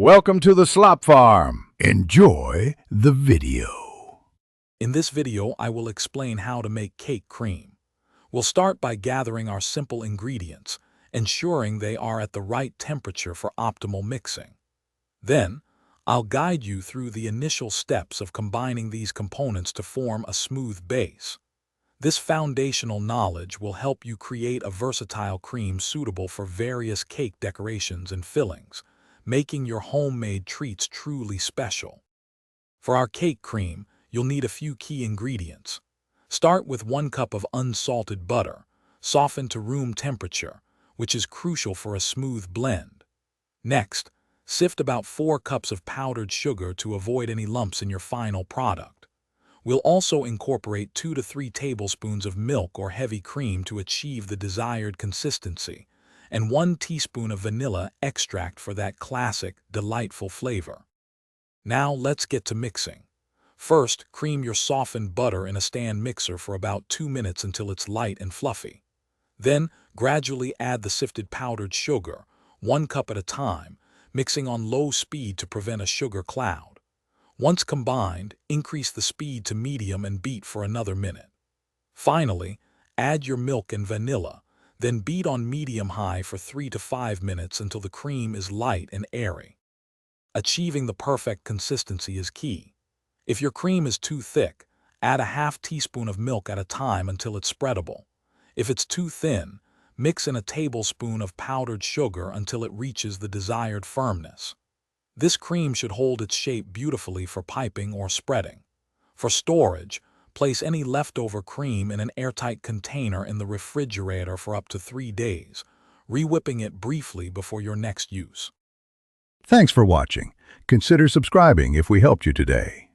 Welcome to the Slop Farm. Enjoy the video. In this video, I will explain how to make cake cream. We'll start by gathering our simple ingredients, ensuring they are at the right temperature for optimal mixing. Then, I'll guide you through the initial steps of combining these components to form a smooth base. This foundational knowledge will help you create a versatile cream suitable for various cake decorations and fillings, making your homemade treats truly special. For our cake cream, you'll need a few key ingredients. Start with 1 cup of unsalted butter, softened to room temperature, which is crucial for a smooth blend. Next, sift about 4 cups of powdered sugar to avoid any lumps in your final product. We'll also incorporate 2 to 3 tablespoons of milk or heavy cream to achieve the desired consistency, and 1 teaspoon of vanilla extract for that classic, delightful flavor. Now let's get to mixing. First, cream your softened butter in a stand mixer for about 2 minutes until it's light and fluffy. Then, gradually add the sifted powdered sugar, 1 cup at a time, mixing on low speed to prevent a sugar cloud. Once combined, increase the speed to medium and beat for another minute. Finally, add your milk and vanilla, then beat on medium-high for 3 to 5 minutes until the cream is light and airy. Achieving the perfect consistency is key. If your cream is too thick, add a half teaspoon of milk at a time until it's spreadable. If it's too thin, mix in a tablespoon of powdered sugar until it reaches the desired firmness. This cream should hold its shape beautifully for piping or spreading. For storage, place any leftover cream in an airtight container in the refrigerator for up to 3 days, re-whipping it briefly before your next use. Thanks for watching. Consider subscribing if we helped you today.